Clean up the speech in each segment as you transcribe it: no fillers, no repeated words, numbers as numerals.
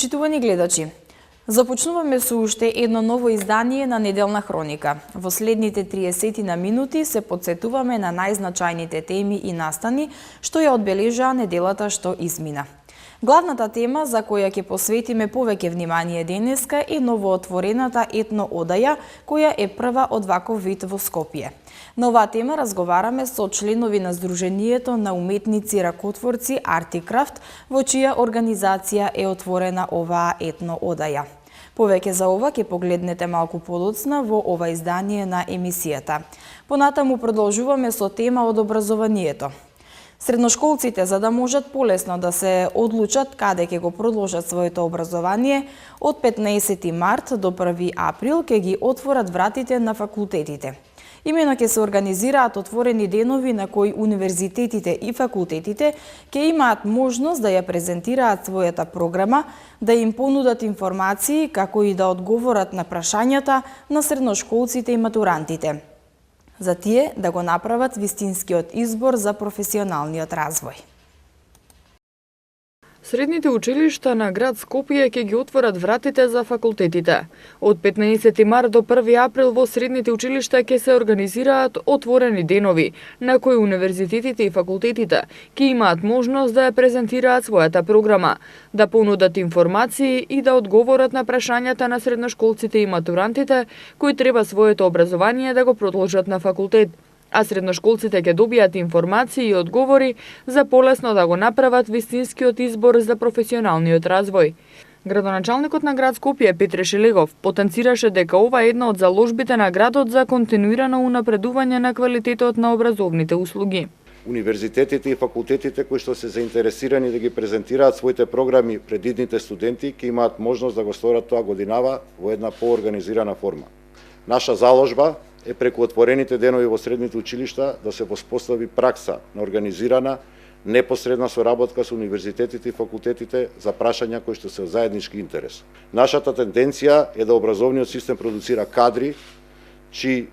Почитувани гледачи, започнуваме со уште едно ново издание на Неделна хроника. Во следните 30 на минути се подсетуваме на најзначајните теми и настани што ја одбележаа неделата што измина. Главната тема за која ќе посветиме повеќе внимание денеска е новоотворената етно одаја, која е прва од ваков вид во Скопје. На оваа тема разговараме со членови на Сдруженијето на уметници ракотворци Артикрафт, во чија организација е отворена оваа етно одаја. Повеќе за ова ќе погледнете малку подоцна во ова издание на емисијата. Понатаму продолжуваме со тема од образованието. Средношколците, за да можат полесно да се одлучат каде ќе го продолжат своето образование, од 15 март до 1 април ќе ги отворат вратите на факултетите. Имено ќе се организираат отворени денови на кои универзитетите и факултетите ќе имаат можност да ја презентираат својата програма, да им понудат информации, како и да одговорат на прашањата на средношколците и матурантите, за тие да го направат вистинскиот избор за професионалниот развој. Средните училишта на град Скопје ќе ги отворат вратите за факултетите. Од 15 март до 1 април во средните училишта ќе се организираат отворени денови, на кои универзитетите и факултетите ќе имаат можност да ја презентираат својата програма, да понудат информации и да одговорат на прашањата на средношколците и матурантите кои треба своето образование да го продолжат на факултет, а средношколците ќе добијат информации и одговори за полесно да го направат вистинскиот избор за професионалниот развој. Градоначалникот на град Скопје Петре Шелегов потенцираше дека ова е една од заложбите на градот за континуирано унапредување на квалитетот на образовните услуги. Универзитетите и факултетите кои што се заинтересирани да ги презентираат своите програми пред идните студенти ќе имаат можност да го сторат тоа годинава во една поорганизирана форма. Наша заложба е преку отворените денови во средните училишта да се воспостави пракса на организирана, непосредна соработка со универзитетите и факултетите за прашања кои што се од заеднички интерес. Нашата тенденција е да образовниот систем продуцира кадри, чии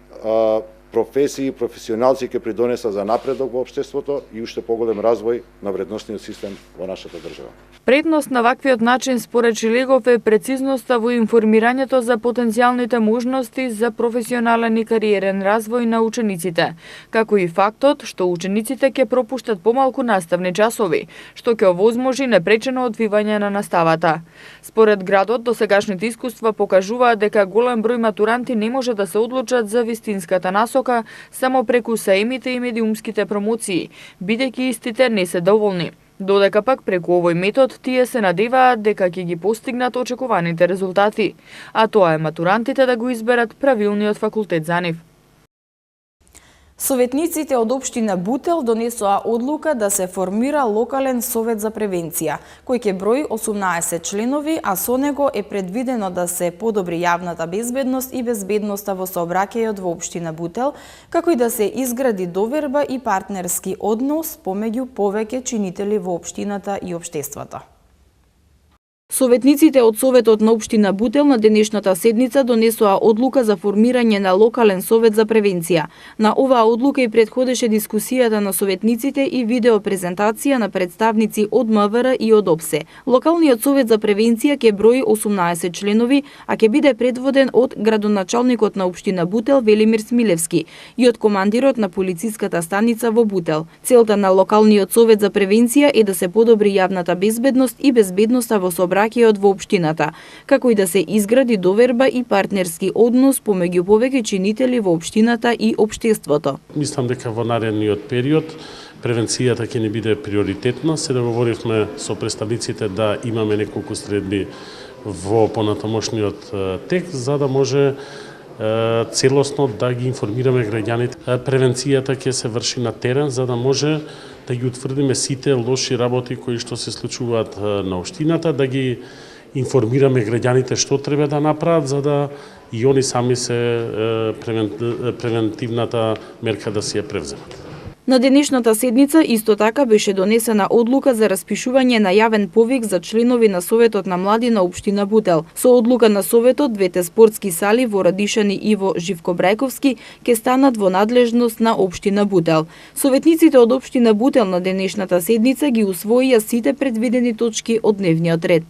професии и професионалци ќе придонесат за напредок во општеството и уште поголем развој на вредносниот систем во нашата држава. Предност на ваквиот начин според Шилегов е прецизноста во информирањето за потенцијалните можности за професионален и кариерен развој на учениците, како и фактот што учениците ќе пропуштат помалку наставни часови, што ќе овозможи непречено одвивање на наставата. Според градот, досегашните искуства покажуваат дека голем број матуранти не може да се одлучат за вистинската насока само преку саемите и медиумските промоции, бидејќи истите не се доволни. Додека пак преку овој метод тие се надеваат дека ќе ги постигнат очекуваните резултати, а тоа е матурантите да го изберат правилниот факултет за нив. Советниците од општина Бутел донесоа одлука да се формира локален совет за превенција, кој ќе брои 18 членови, а со него е предвидено да се подобри јавната безбедност и безбедноста во сообраќајот во општина Бутел, како и да се изгради доверба и партнерски однос помеѓу повеќе чинители во општината и општеството. Советниците од Советот на општина Бутел на денешната седница донесоа одлука за формирање на локален совет за превенција. На оваа одлука и претходеше дискусијата на советниците и видеопрезентација на представници од МВР и од ОПСЕ. Локалниот совет за превенција ќе брои 18 членови, а ќе биде предводен од градоначалникот на општина Бутел Велимир Смилевски и од командирот на полициската станица во Бутел. Целта на локалниот совет за превенција е да се подобри јавната безбедност и безбедноста во сообраќајот во општината, како и да се изгради доверба и партнерски однос помеѓу повеќе чинители во општината и општеството. Мислам дека во наредниот период превенцијата ќе не биде приоритетна. Се договоривме со представниците да имаме неколку средби во понатамошниот текст за да може целосно да ги информираме граѓаните. Превенцијата ќе се врши на терен за да може да ги утврдиме сите лоши работи кои што се случуваат на општината, да ги информираме граѓаните што треба да направат за да и они сами се превентивната мерка да си ја превземат. На денешната седница исто така беше донесена одлука за распишување на јавен повик за членови на Советот на млади на општина Бутел. Со одлука на Советот, двете спортски сали во Радишани и во Живко Брајковски ќе станат во надлежност на општина Бутел. Советниците од општина Бутел на денешната седница ги усвоија сите предвидени точки од дневниот ред.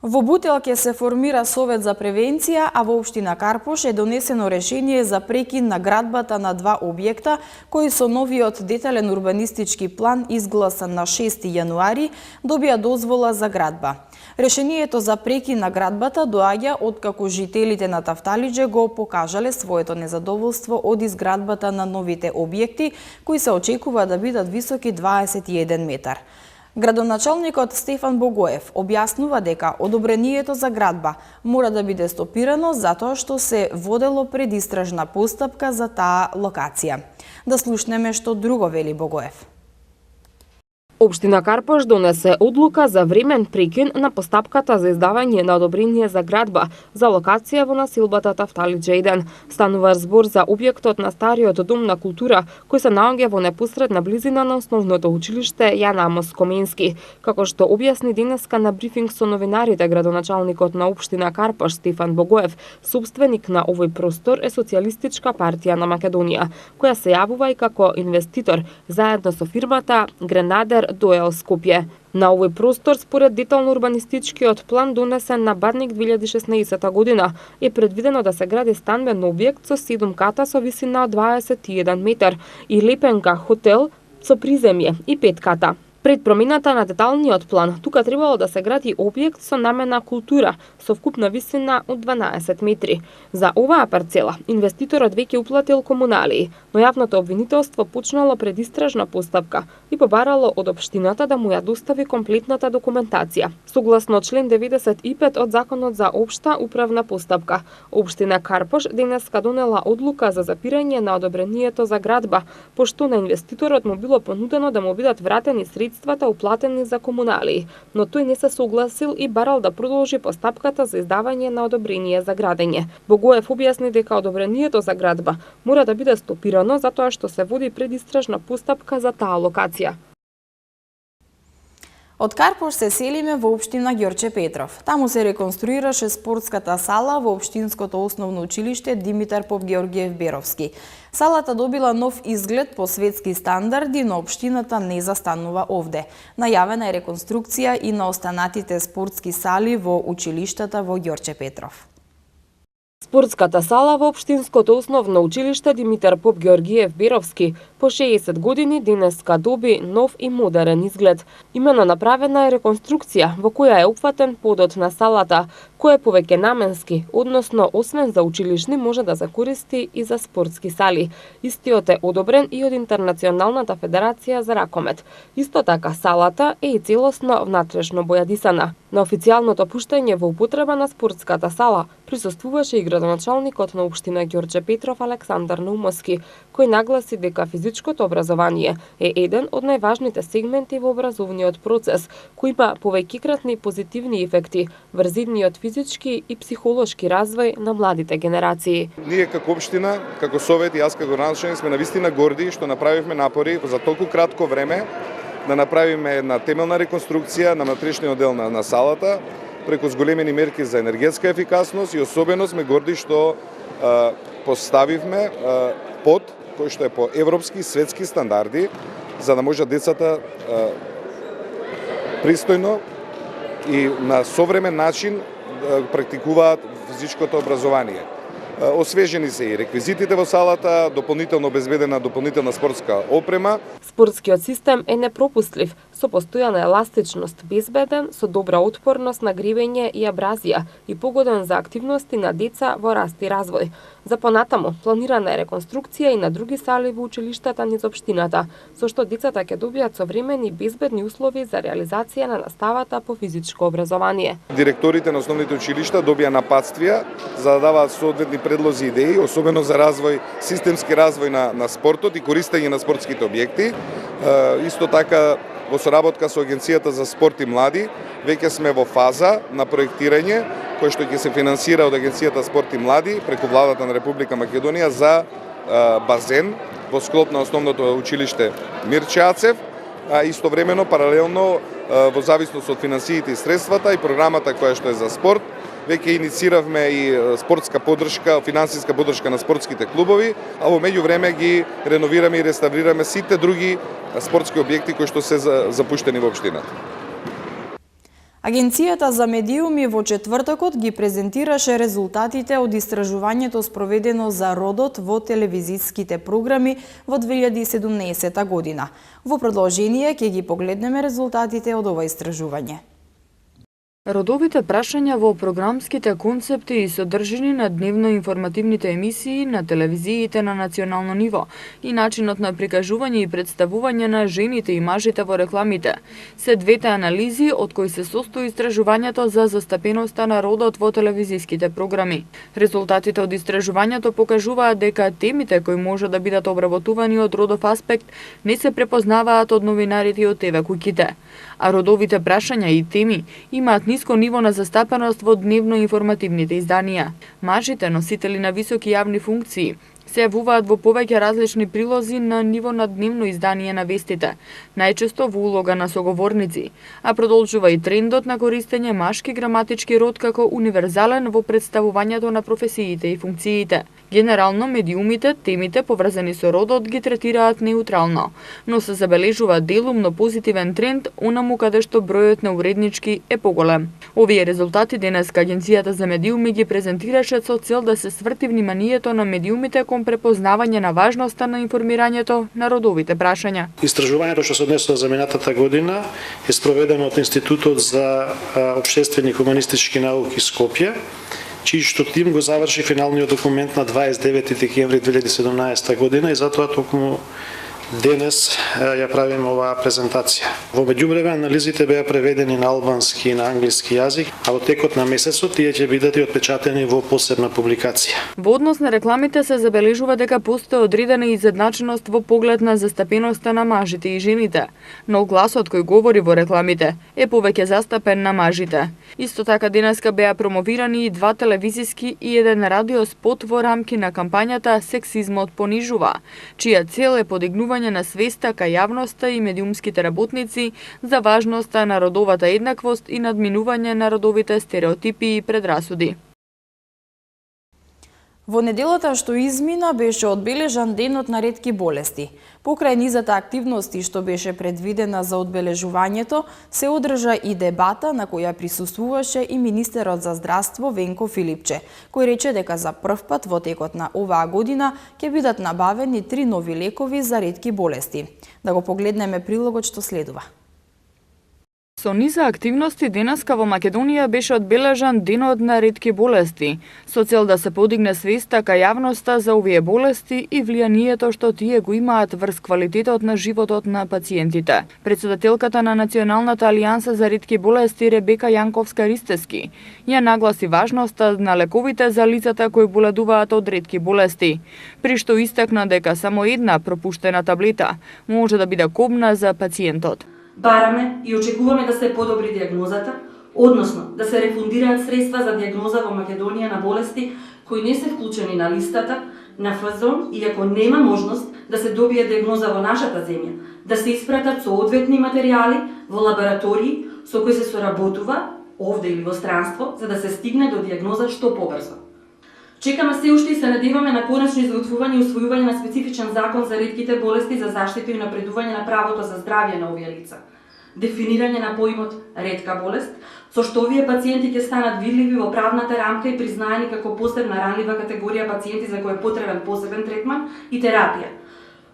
Во Бутел ќе се формира Совет за превенција, а во општина Карпош е донесено решение за прекин на градбата на два објекта кои со новиот детален урбанистички план изгласан на 6 јануари добија дозвола за градба. Решението за прекин на градбата доаѓа откако жителите на Тафталиџе го покажале своето незадоволство од изградбата на новите објекти кои се очекува да бидат високи 21 метар. Градоначалникот Стефан Богоев објаснува дека одобрението за градба мора да биде стопирано затоа што се водело предистражна постапка за таа локација. Да слушнеме што друго вели Богоев. Општина Карпош донесе одлука за времен прекин на постапката за издавање на одобрение за градба за локација во насилбата Тафталиџе 1. Станува збор за објектот на стариот дом на култура, кој се наоѓа во непосредна близина на основното училиште Јан Амос Коменски. Како што објасни денеска на брифинг со новинарите, градоначалникот на општина Карпош Стефан Богоев, собственик на овој простор е Социјалистичка партија на Македонија, која се јавува и како инвеститор заедно со фирмата Гренадер Доел Скопје. На овој простор, според детално урбанистичкиот план донесен на Бадник 2016 година, е предвидено да се гради станбен објект со 7 ката со висина од 21 метар и лепенка хотел со приземје и 5 ката. Пред промената на деталниот план, тука требало да се гради објект со намена култура, со вкупна висина од 12 метри. За оваа парцела, инвеститорот веќе уплатил комуналии, но јавното обвинителство почнало предистражна постапка и побарало од општината да му ја достави комплетната документација. Согласно член 95 од Законот за општа управна постапка, општина Карпош денеска донела одлука за запирање на одобрението за градба, пошто на инвеститорот му било понудено да му бидат вратени средствата уплатени за комуналии, но тој не се согласил и барал да продолжи постапката за издавање на одобрение за градење. Богоев објасни дека одобрението за градба мора да биде стопирано затоа што се води предистражна постапка за таа локација. Од Карпош се селиме во општина Ѓорче Петров. Таму се реконструираше спортската сала во општинското основно училиште Димитар Попгеоргиев Беровски. Салата добила нов изглед по светски стандарди, но општината не застанува овде. Најавена е реконструкција и на останатите спортски сали во училиштата во Ѓорче Петров. Спортската сала во општинското основно училиште Димитар Попгеоргиев Беровски по 60 години денеска доби нов и модерен изглед. Имено направена е реконструкција во која е опфатен подот на салата, кој е повеќе наменски, односно освен за училишни може да се користи и за спортски сали. Истиот е одобрен и од Интернационалната федерација за ракомет. Исто така салата е и целосно внатрешно бојадисана. На официјалното пуштање во употреба на спортската сала присуствуваше и градоначалникот на општина Ѓорче Петров Александар Наумовски, кој нагласи дека физичкото образование е еден од најважните сегменти во образовниот процес, кој има повеќекратни позитивни ефекти врз идниот физички и психолошки развој на младите генерации. Ние како општина, како совет и јас како градоначалник сме навистина горди што направивме напори за толку кратко време да направиме една темелна реконструкција на внатрешниот дел на салата преку зголемени мерки за енергетска ефикасност и особено сме горди што поставивме под кој што е по европски и светски стандарди за да може децата пристојно и на современ начин практикуваат физичкото образование. Освежени се и реквизитите во салата, дополнително обезбедена дополнителна спортска опрема. Спортскиот систем е непропустлив, со постојана еластичност, безбеден, со добра отпорност на гребење и абразија и погоден за активности на деца во раст и развој. За понатаму, планирана е реконструкција и на други сали во училиштата низ општината, со што децата ќе добијат современи безбедни услови за реализација на наставата по физичко образование. Директорите на основните училишта добија напатствија за да даваат соодветни предлози и идеи, особено за развој, системски развој на спортот и користење на спортските објекти. Исто така, во соработка со Агенцијата за спорт и млади, веќе сме во фаза на проектирање, кој што ќе се финансира од Агенцијата спорт и млади преку владата на Република Македонија за базен во склоп на основното училиште Мирче Ацев, а истовремено паралелно во зависност од финансиите и средствата и програмата која што е за спорт, веќе иницииравме и спортска поддршка, финансиска поддршка на спортските клубови, а во меѓувреме ги реновираме и реставрираме сите други спортски објекти кои што се запуштени во општината. Агенцијата за медиуми во четвртокот ги презентираше резултатите од истражувањето спроведено за родот во телевизиските програми во 2017 година. Во продолжение ќе ги погледнеме резултатите од ова истражување. Родовите прашања во програмските концепти и содржини на дневно-информативните емисии на телевизиите на национално ниво и начинот на прикажување и представување на жените и мажите во рекламите се двете анализи од кои се состои истражувањето за застапеноста на родот во телевизиските програми. Резултатите од истражувањето покажуваат дека темите кои може да бидат обработувани од родов аспект не се препознаваат од новинарите и од ТВ куќите, а родовите прашања и теми имаат ниско ниво на застапеност во дневно-информативните изданија. Мажите, носители на високи јавни функции, се јавуваат во повеќе различни прилози на ниво на дневно издание на вестите, најчесто во улога на соговорници, а продолжува и трендот на користење машки граматички род како универзален во представувањето на професиите и функциите. Генерално, медиумите, темите поврзани со родот ги третираат неутрално, но се забележува делумно позитивен тренд онаму каде што бројот на уреднички е поголем. Овие резултати денеска Агенцијата за медиуми ги презентираше со цел да се сврти вниманието на медиумите кон препознавање на важноста на информирањето на родовите прашања. Истражувањето што се однесува за минатата година е спроведено од Институтот за општествени и хуманистички науки Скопје, чијшто тим го заврши финалниот документ на 29 декември 2017 година и затоа токму денес ја правиме оваа презентација. Во меѓувреме анализите беа преведени на албански и на англиски јазик, а во текот на месецот тие ќе бидат и отпечатени во посебна публикација. Во однос на рекламите се забележува дека постои одредена изедначеност во поглед на застапеноста на мажите и жените, но гласот кој говори во рекламите е повеќе застапен на мажите. Исто така денеска беа промовирани и 2 телевизиски и 1 радио спот во рамки на кампањата Сексизмот понижува, чија цел е подигнување на свеста кај јавноста и медиумските работници за важноста на родовата еднаквост и надминување на родовите стереотипи и предрасуди. Во неделата што измина беше одбележан денот на ретки болести. Покрај низата активности што беше предвидена за одбележувањето, се одржа и дебата на која присуствуваше и министерот за здравство Венко Филипче, кој рече дека за прв пат во текот на оваа година ќе бидат набавени 3 нови лекови за ретки болести. Да го погледнеме прилогот што следува. Со низа активности денеска во Македонија беше одбележан денот на ретки болести, со цел да се подигне свеста кај јавноста за овие болести и влијанието што тие го имаат врз квалитетот на животот на пациентите. Председателката на Националната алијанса за ретки болести Ребека Јанковска-Ристески ја нагласи важноста на лековите за лицата кои боледуваат од ретки болести, при што истакна дека само една пропуштена таблета може да биде кобна за пациентот. Бараме и очекуваме да се подобри диагнозата, односно да се рефундираат средства за диагноза во Македонија на болести кои не се вклучени на листата на ФЗОН, иако нема можност да се добие диагноза во нашата земја, да се испратат соодветни материјали во лаборатории со кои се соработува овде или во странство, за да се стигне до диагноза што побрзо. Чекаме се уште и се надеваме на конечно изготвување и усвојување на специфичен закон за ретките болести за заштита и напредување на правото за здравје на овие лица. Дефинирање на поимот ретка болест, со што овие пациенти ќе станат видливи во правната рамка и признаени како посебна ранлива категорија пациенти за кои е потребен посебен третман и терапија.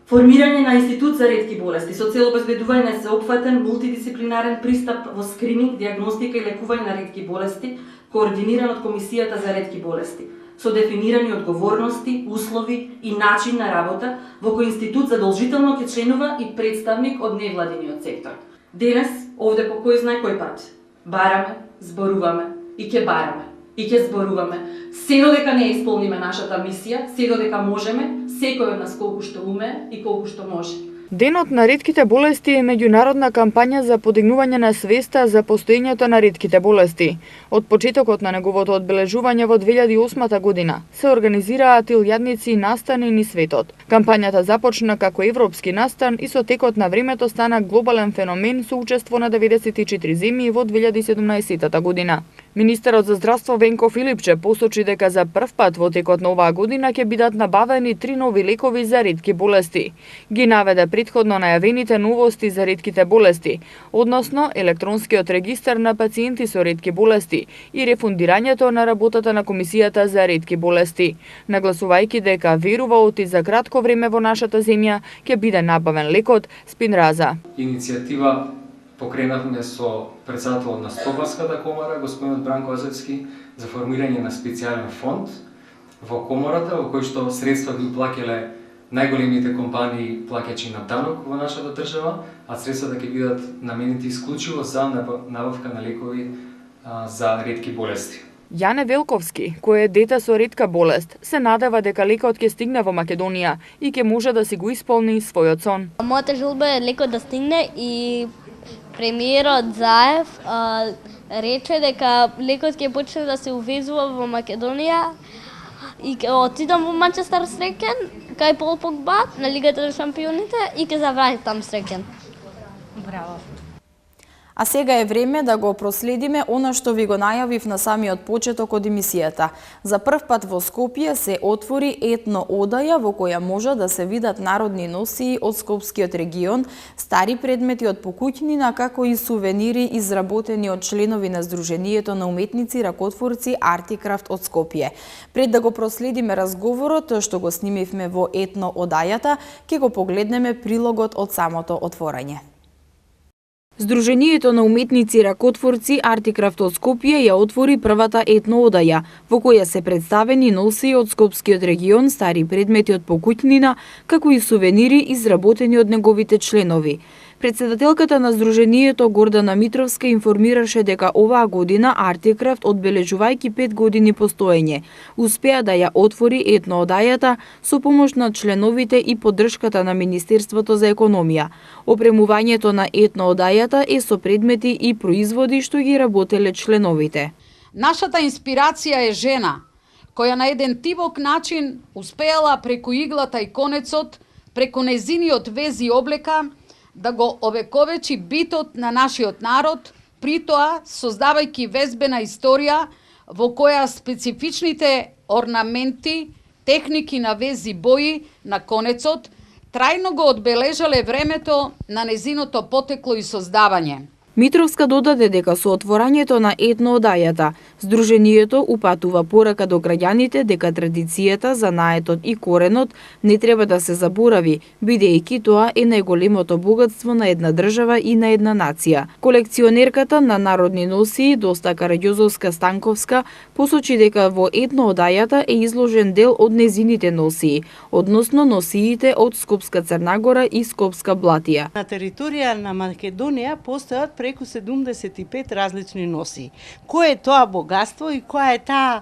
Формирање на институт за ретки болести со цел обезбедување на сеопфатен мултидисциплинарен пристап во скрининг, диагностика и лекување на ретки болести, координиран од Комисијата за ретки болести, со дефинирани одговорности, услови и начин на работа, во кој институт задолжително ќе членува и представник од невладиниот сектор. Денес, овде по кој знае кој пат, бараме, зборуваме и ќе бараме и ќе зборуваме, се додека не исполниме нашата мисија, се додека можеме, секој од нас колку што уме и колку што може. Денот на ретките болести е меѓународна кампања за подигнување на свеста за постоењето на ретките болести. Од почетокот на неговото одбележување во 2008 година се организираат илјадници настани низ светот. Кампањата започна како европски настан и со текот на времето стана глобален феномен со учество на 94 земји во 2017 година. Министерот за здравство Венко Филипче посочи дека за прв пат во текот на оваа година ќе бидат набавени 3 нови лекови за ретки болести. Ги наведе претходно најавените новости за ретките болести, односно електронскиот регистар на пациенти со ретки болести и рефундирањето на работата на Комисијата за ретки болести, нагласувајќи дека верува оти за кратко време во нашата земја ќе биде набавен лекот Спинраза. Иницијатива покренавме со председателот на Стопарската комора, господинот Бранко Озевски, за формирање на специјален фонд во комората, во кој што средства би плаќале најголемите компании плаќачи на данок во нашата држава, а средствата ќе бидат наменети исклучиво за набавка на лекови за ретки болести. Јане Велковски, кој е дете со ретка болест, се надева дека лекот ќе стигне во Македонија и ќе може да си го исполни својот сон. Мојата желба е лекот да стигне и премиерот Заев рече дека лекот ќе почне да се увезува во Македонија и ќе отидам во Манчестер среќен, кај Пол Погба на Лигата на шампионите и ќе заврати там среќен. Браво. А сега е време да го проследиме она што ви го најавив на самиот почеток од емисијата. За прв пат во Скопје се отвори етно одаја во која може да се видат народни носии од Скопскиот регион, стари предмети од покуќнина, како и сувенири изработени од членови на Сдруженијето на уметници ракотворци Артикрафт од Скопје. Пред да го проследиме разговорот што го снимивме во етно одајата, ќе го погледнеме прилогот од самото отворање. Сдруженијето на уметници ракотворци Артикрафт од Скопје ја отвори првата етно одаја, во која се представени носии од Скопскиот регион, стари предмети од покуќнина, како и сувенири изработени од неговите членови. Председателката на Сдруженијето Гордана Митровска информираше дека оваа година Артикрафт, одбележувајќи 5 години постоење, успеа да ја отвори етно одајата со помош на членовите и поддршката на Министерството за економија. Опремувањето на етно одајата е со предмети и производи што ги работеле членовите. Нашата инспирација е жена, која на еден тивок начин успеала преку иглата и конецот, преку незиниот вез и облека, да го овековечи битот на нашиот народ, притоа создавајќи везбена историја во која специфичните орнаменти, техники на вез и бои на конецот трајно го одбележале времето на незиното потекло и создавање. Митровска додаде дека со отворањето на етно одајата, Сдруженијето упатува порака до граѓаните дека традицијата, занаетот и коренот не треба да се заборави, бидејќи тоа е најголемото богатство на една држава и на една нација. Колекционерката на народни носии Доста Караѓозовска-Станковска посочи дека во етно одајата е изложен дел од незините носии, односно носиите од Скопска Црнагора и Скопска Блатија. На територија на Македонија постојат преку 75 различни носии. Кој е тоа богатство и која е таа,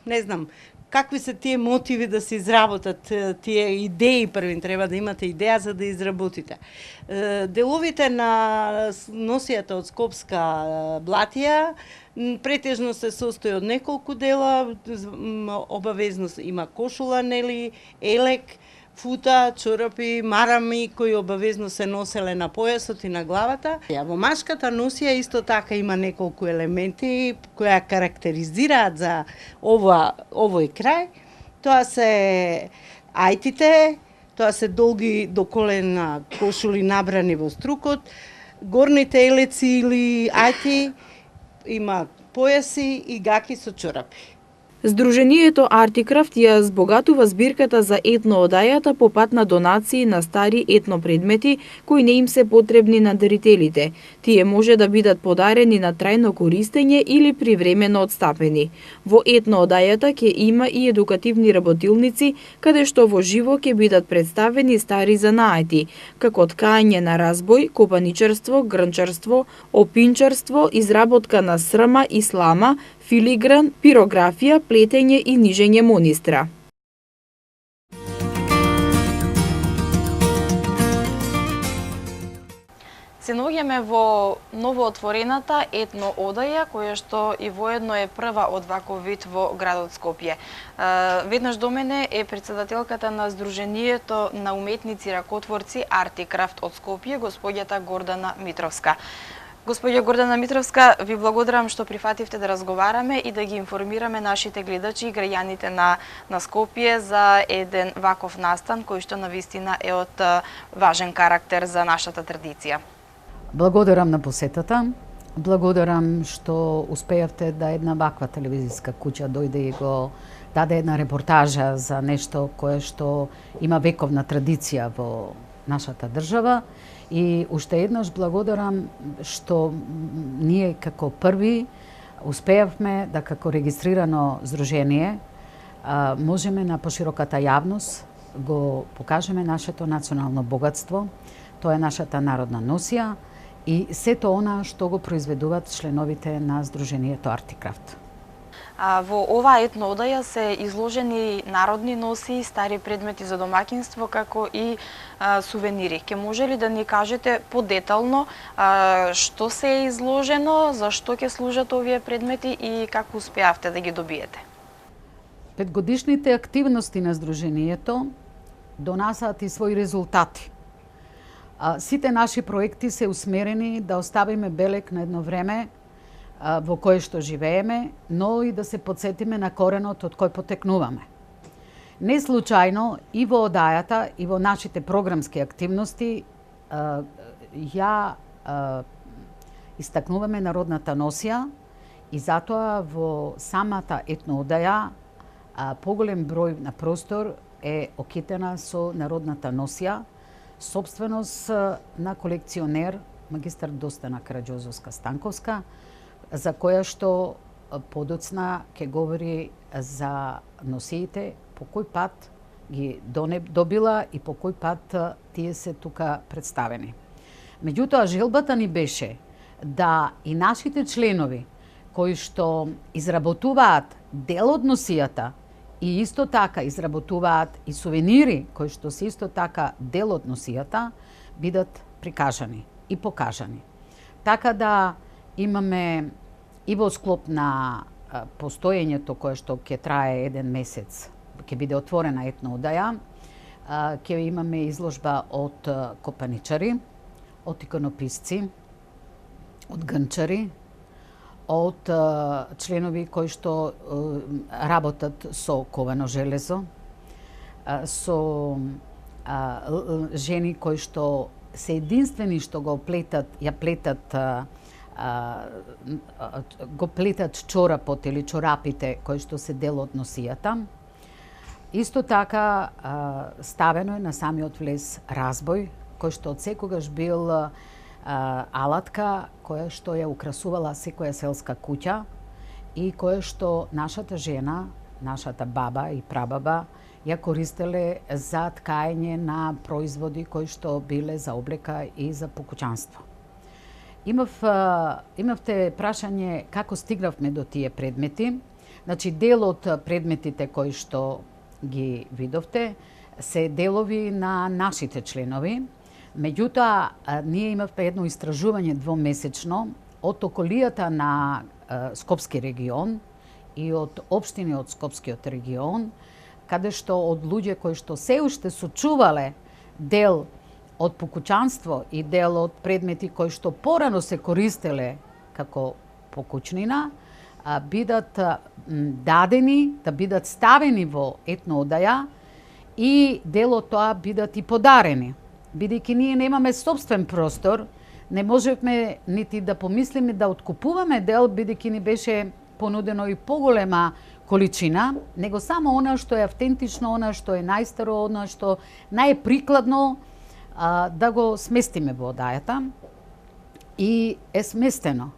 не знам, какви се тие мотиви да се изработат тие идеи, првин треба да имате идеја за да изработите. Деловите на носијата од Скопска Блатија претежно се состои од неколку дела, обавезно има кошула, нели, елек, фута, чорапи, марами кои обавезно се носеле на појасот и на главата. Во машката носија исто така има неколку елементи кои ја карактеризираат за овој крај. Тоа се ајтите, тоа се долги до колена кошули набрани во струкот, горните елеци или ајти, има појаси и гаки со чорапи. Сдруженијето Артикрафт ја збогатува збирката за етно одајата по пат на донации на стари етно предмети кои не им се потребни на дарителите. Тие може да бидат подарени на трајно користење или привремено одстапени. Во етно одајата ќе има и едукативни работилници, каде што во живо ќе бидат представени стари занаати, како ткање на разбој, копаничарство, грнчарство, опинчарство, изработка на срма и слама, филигран, пирографија, плетење и нижење монистра. Се наоѓаме во новоотворената етно одаја, која што и воедно е прва од ваков вид во градот Скопје. Веднаш до мене е председателката на Сдруженијето на уметници ракотворци Артикрафт од Скопје, господјата Гордана Митровска. Господја Гордана Митровска, ви благодарам што прифативте да разговараме и да ги информираме нашите гледачи и граѓаните на Скопје за еден ваков настан кој што навистина е од важен карактер за нашата традиција. Благодарам на посетата. Благодарам што успеавте да една ваква телевизиска куќа дојде и го даде една репортажа за нешто кое што има вековна традиција во нашата држава. И уште еднаш благодарам што ние како први успеавме да како регистрирано здружение можеме на пошироката јавност го покажеме нашето национално богатство. Тоа е нашата народна носија и сето она што го произведуваат членовите на здружението Артикрафт. Во оваа етно одаја се изложени народни носи, стари предмети за домаќинство, како и сувенири. Ке може ли да ни кажете подетално што се е изложено, за што ќе служат овие предмети и како успеавте да ги добиете? Петгодишните активности на здружението донасаат и своји резултати. Сите наши проекти се усмерени да оставиме белег на едно време во кое што живееме, но и да се подсетиме на коренот од кој потекнуваме. Не случајно и во одајата и во нашите програмски активности ја истакнуваме народната носија и затоа во самата етно одаја поголем број на простор е окитена со народната носија, собственост на колекционер магистар Достана Караџозовска-Станковска, за која што подоцна ќе говори за носиите, по кој пат ги добила и по кој пат тие се тука представени. Меѓутоа, желбата ни беше да и нашите членови кои што изработуваат дел од носијата и исто така изработуваат и сувенири кои што се исто така дел од носијата, бидат прикажани и покажани. Така да имаме и во склоп на постоењето кое што ќе трае еден месец, ќе биде отворена етно одаја, ќе имаме изложба од копаничари, од иконописци, од грнчари, од членови кои што работат со ковано железо, со жени кои што се единствени што го плетат чорапот или чорапите кои што се дел од носијата. Исто така ставено е на самиот влез разбој, кој што од секогаш бил алатка која што ја украсувала секоја селска куќа и која што нашата жена, нашата баба и прабаба ја користеле за ткаење на производи кои што биле за облека и за покуќанство. Имавте прашање како стигнавме до тие предмети. Значи, дел од предметите кои што ги видовте се делови на нашите членови. Меѓутоа, ние имавме едно истражување двомесечно од околијата на Скопски регион и од општини од Скопскиот регион, каде што од луѓе кои што се уште сочувале дел од покуќанство и дел од предмети кои што порано се користеле како покуќнина, бидат дадени, да бидат ставени во етно одаја и дел од тоа бидат и подарени. Бидејќи ние немаме собствен простор, не можевме нити да помислиме да откупуваме дел, бидејќи ни беше понудено и поголема количина, него само она што е автентично, она што е најстаро, она што најприкладно да го сместиме во одајата и е сместено.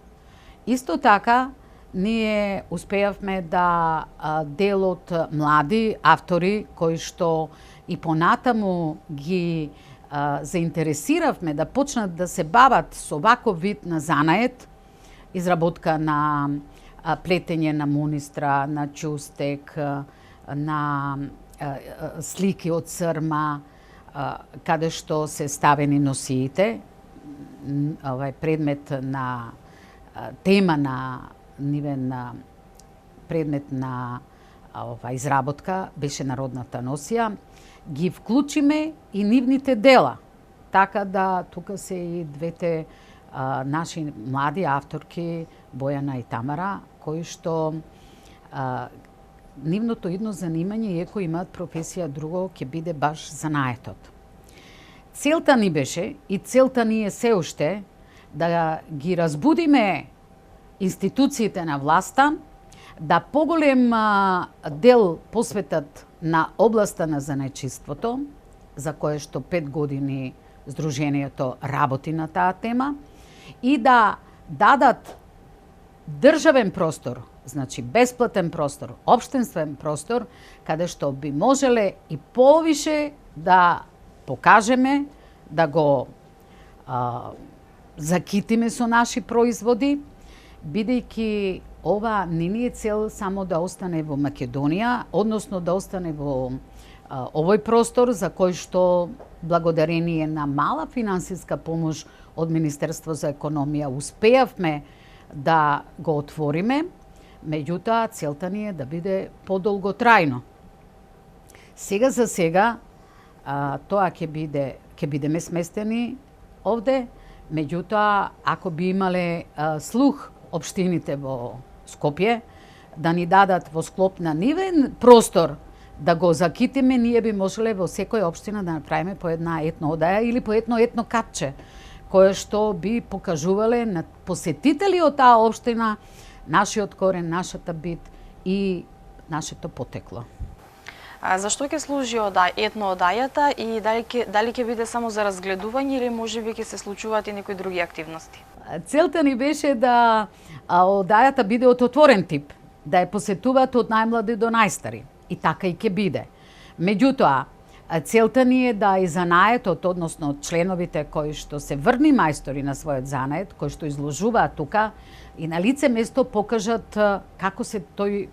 Исто така, ние успеавме да дел од млади автори кои што и понатаму ги заинтересиравме да почнат да се бават со ваков вид на занает, изработка на плетење на мунистра, на чустек, на слики од црма, каде што се ставени носиите, предмет на тема на нивен предмет на изработка беше народната носија, ги вклучиме и нивните дела. Така да тука се и двете наши млади авторки Бојана и Тамара, кои што нивното идно занимање, иако имаат професија друго, ќе биде баш занаетот. Целта ни беше и целта ни е се уште да ги разбудиме институциите на власта, да поголем дел посветат на областа на занечиството, за кое што 5 години Сдруженијето работи на таа тема, и да дадат државен простор, значи бесплатен простор, општинствен простор, каде што би можеле и повише да покажеме, да го закитиме со наши производи, бидејќи ова не ни е цел само да остане во Македонија, односно да остане во овој простор за кој што благодарение на мала финансиска помош од Министерство за економија успеавме да го отвориме, меѓутоа целта ни е да биде подолготрајно. Сега за сега тоа ќе бидеме сместени овде, меѓутоа ако би имале слух општините во Скопје да ни дадат во склоп на нивен простор да го закитиме, ние би можеле во секоја општина да направиме по една етно одаја или по етно капче, кое што би покажувале на посетители од таа општина нашиот корен, нашата бит и нашето потекло. Зашто ќе служи етно одајата и дали ќе биде само за разгледување или можеби ќе се случуваат и некои други активности? Целта ни беше да одајата биде од отворен тип, да ја посетуваат од најмлади до најстари. И така и ќе биде. Меѓутоа, целта ни е да и занаетот, односно членовите кои што се врни мајстори на својот занает, кои што изложуваат тука, и на лице место покажат како се тој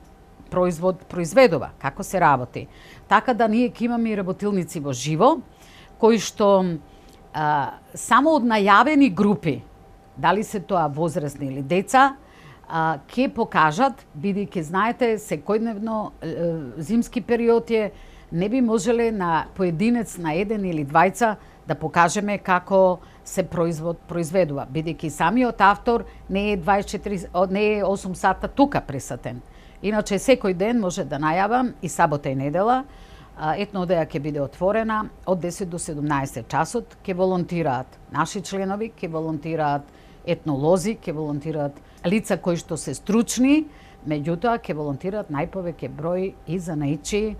производ произведува, како се работи. Така да ние ќе имаме и работилници во живо, кои што само од најавени групи, дали се тоа возрастни или деца, ќе покажат, бидејќи знаете, секојдневно зимски период е, не би можеле на поединец, на еден или двајца да покажеме како се произведува, бидејќи самиот автор не е 8 сата тука присутен. Иначе секој ден може да најавам и сабота и недела, етно одеја ќе биде отворена од 10 до 17 часот, ќе волонтираат наши членови, ќе волонтираат етнолози, ќе волонтираат лица кои што се стручни, меѓутоа ќе волонтираат најповеќе број и занаичи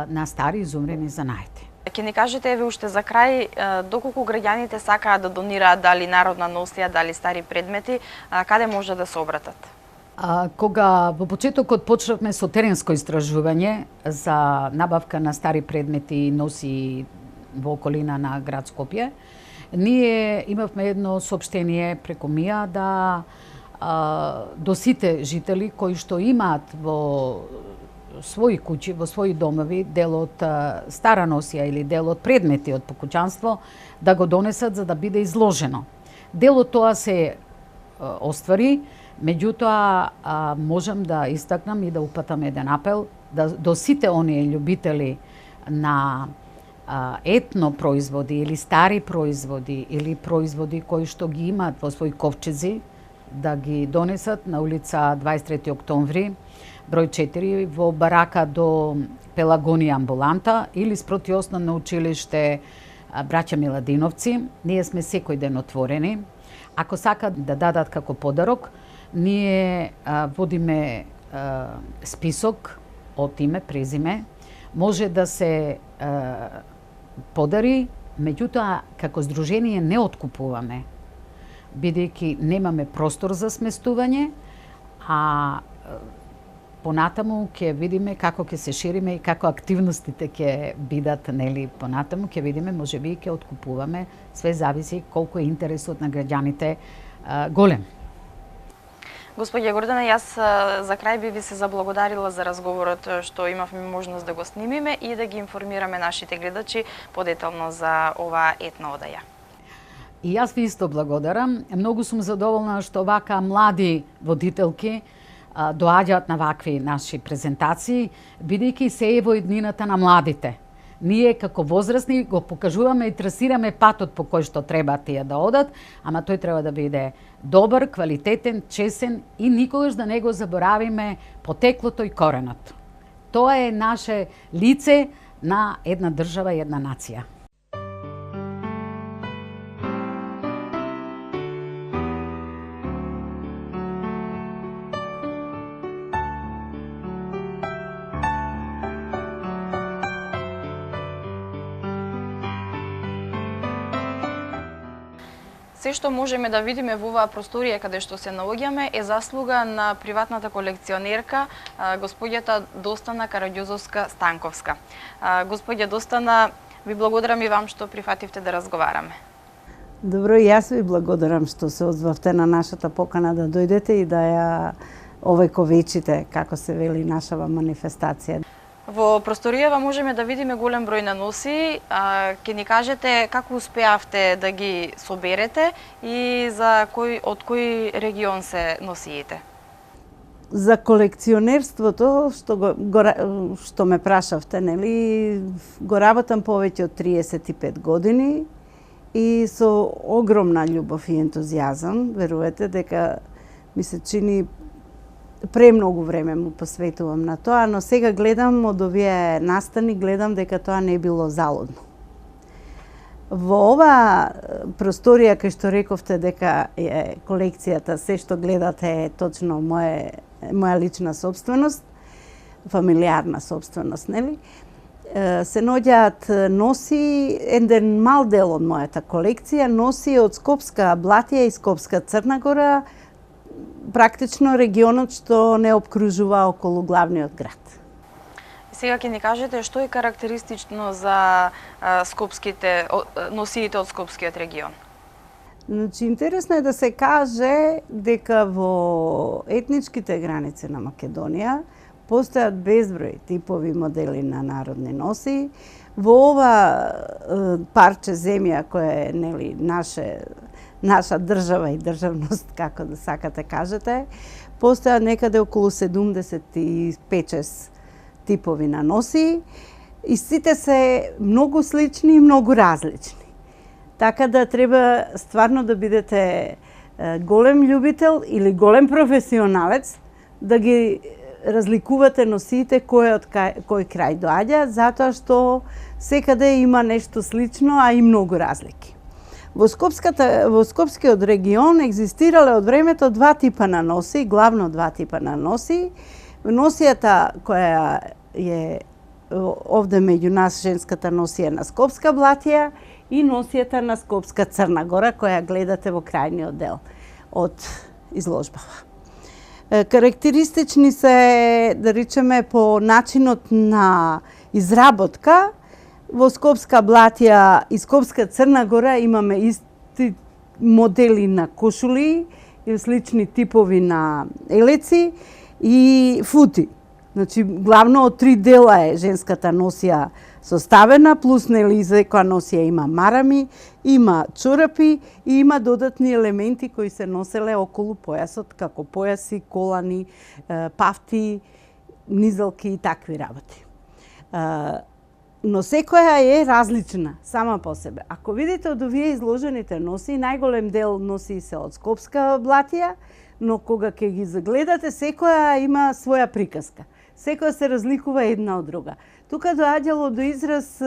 на стари изумрени занаити. Ќе ни кажете еве уште за крај доколку граѓаните сакаат да донираат дали народна носија, дали стари предмети, каде може да се обратат? Кога во почетокот почнавме со теренско истражување за набавка на стари предмети и носи во околина на град Скопје, ние имавме едно соопштение преку МИА да до сите жители кои што имаат во своји куќи, во своји домови дел од стара носија или дел од предмети од покуќанство да го донесат за да биде изложено. Дел од тоа се оствари, меѓутоа можам да истакнам и да упатам еден апел да до сите оние љубители на етно производи или стари производи или производи кои што ги имаат во своји ковчези да ги донесат на улица 23 октомври, број 4 во барака до Пелагонија амбуланта или спроти основно училиште Браќа Миладиновци. Ние сме секој ден отворени. Ако сакат да дадат како подарок, ние водиме список од име, презиме. Може да се подари, меѓутоа како здружение не откупуваме, бидејќи немаме простор за сместување, а понатаму ќе видиме како ќе се шириме и како активностите ќе бидат, нели, понатаму ќе видиме, можеби ќе откупуваме, све зависи колку е интересот на граѓаните голем. Господја Гордана, јас за крај би ви се заблагодарила за разговорот што имавме можност да го снимиме и да ги информираме нашите гледачи подетално за оваа етна одаја. И јас ви исто благодарам. Многу сум задоволна што вака млади водителки доаѓаат на вакви наши презентации, бидејќи се е во иднината на младите. Ние како возрастни го покажуваме и трасираме патот по кој што треба тие да одат, ама тој треба да биде добар, квалитетен, чесен и никогаш да не го заборавиме потеклото и коренот. Тоа е наше лице на една држава и една нација. Се што можеме да видиме во оваа просторија каде што се наоѓаме е заслуга на приватната колекционерка господјата Достана Караѓозовска-Станковска. Господја Достана, ви благодарам и вам што прифативте да разговараме. Добро, и јас ви благодарам што се озвавте на нашата покана да дојдете и да ја овековечите, како се вели, нашава манифестација. Во просторијава можеме да видиме голем број на носи. Ќе ни кажете како успеавте да ги соберете и од кој регион се носиите? За колекционерството што ме прашавте, нели, го работам повеќе од 35 години и со огромна љубов и ентузијазам, верувате дека ми се чини премногу време му посветувам на тоа, но сега гледам од овие настани, гледам дека тоа не било залудно. Во ова просторија, кај што рековте дека е колекцијата, се што гледате е точно моја лична собственост, фамилиарна собственост, нели? Се наоѓаат носи, еден мал дел од мојата колекција, носи од Скопска Блатија и Скопска Црна Гора, практично регионот што не обкружува околу главниот град. Сега ќе ни кажете што е карактеристично за носиите од Скопскиот регион? Значи, интересно е да се каже дека во етничките граници на Македонија постојат безброј типови модели на народни носи. Во ова парче земја кое е, нели, наша држава и државност, како да сакате кажете, постојат некаде околу 75-6 типови на носи и сите се многу слични и многу различни. Така да треба стварно да бидете голем љубител или голем професионалец да ги разликувате носиите кој од кој крај доаѓа, затоа што секаде има нешто слично, а и многу разлики. Во Скопскиот регион екзистирале од времето два типа на носи, главно два типа на носи. Носијата која е овде меѓу нас, женската носија на Скопска Блатија и носијата на Скопска Црна Гора, која гледате во крајниот дел од изложбава. Карактеристични се, да речеме, по начинот на изработка. Во Скопска Блатија и Скопска Црна Гора имаме исти модели на кошули и слични типови на елеци и фути. Значи, главно од три дела е женската носија составена, плюс нели секоја носија има марами, има чорапи и има додатни елементи кои се носеле околу појасот, како појаси, колани, пафти, низалки и такви работи. Но секоја е различна сама по себе. Ако видите од овие изложените носи, најголем дел носи се од Скопска Блатија, но кога ќе ги загледате, секоја има своја приказка. Секоја се разликува една од друга. Тука доаѓало до израз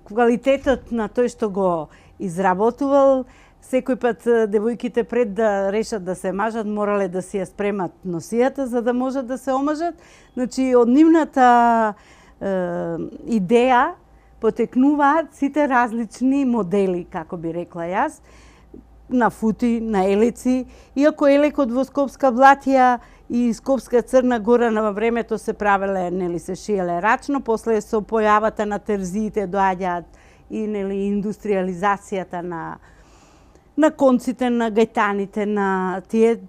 квалитетот на тој што го изработувал. Секој пат девојките пред да решат да се мажат, морале да си ја спремат носијата за да можат да се омажат. Значи, од нивната идеја потекнуваат сите различни модели, како би рекла јас, на фути, на елеци. Иако елекот во Скопска Блатија и Скопска Црна Гора на времето се правеле, нели, се шиеле рачно, после со појавата на терзиите доаѓаат и, нели, индустриализацијата на конците, на гајтаните, на тие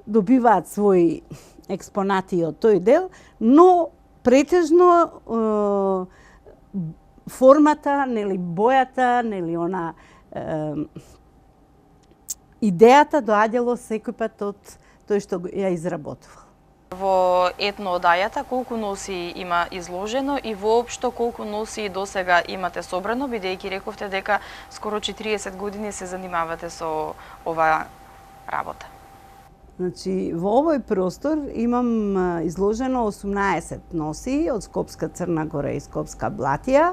добиваат своји експонати од тој дел, но претежно формата, нели, бојата, нели, она идејата доаѓало секој пат од тој што ја изработувал. Во етноодајата колку носи има изложено и воопшто колку носи досега имате собрано, бидејќи рековте дека скоро 40 години се занимавате со оваа работа. Значи, во овој простор имам изложено 18 носи од Скопска Црна Гора и Скопска Блатија,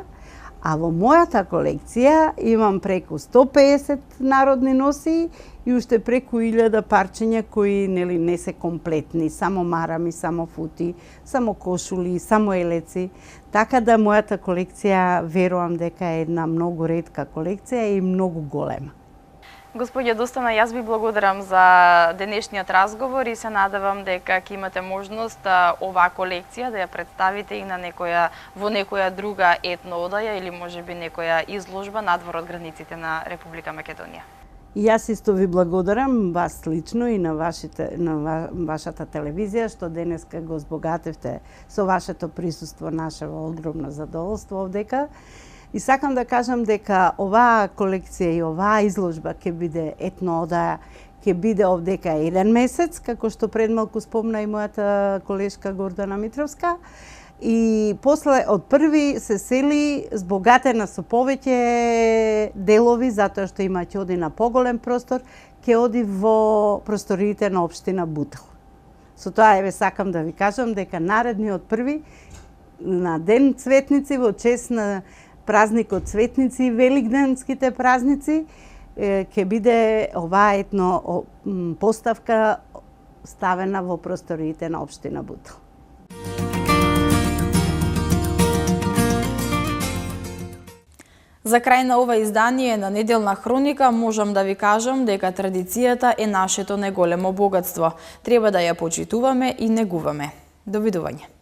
а во мојата колекција имам преку 150 народни носи и уште преку 1000 парчиња кои не се комплетни, само марами, само фути, само кошули, само елеци. Така да мојата колекција верувам дека е една многу ретка колекција и многу голема. Госпоѓа Достана, јас ви благодарам за денешниот разговор и се надевам дека ќе имате можност оваа колекција да ја представите и на во некоја друга етноодаја или можеби некоја изложба надвор од границите на Република Македонија. И јас исто ви благодарам, вас лично и на вашата телевизија, што денеска го збогатевте со вашето присуство, нашево огромно задоволство овдека. И сакам да кажам дека оваа колекција и оваа изложба ќе биде етноодаја, ќе биде овдека 1 месец, како што пред малку спомна и мојата колешка Гордана Митровска. И после од први се сели збогатена со повеќе делови, затоа што има ќе оди на поголем простор, ќе оди во просториите на општина Бутел. Со тоа еве сакам да ви кажам дека наредниот први на Ден Цветници во чест на празникот Цветници и великденските празници ќе биде оваа етно поставка ставена во просториите на општина Бутел. За крај на ова издание на Неделна хроника можам да ви кажам дека традицијата е нашето најголемо богатство. Треба да ја почитуваме и негуваме. Довидување.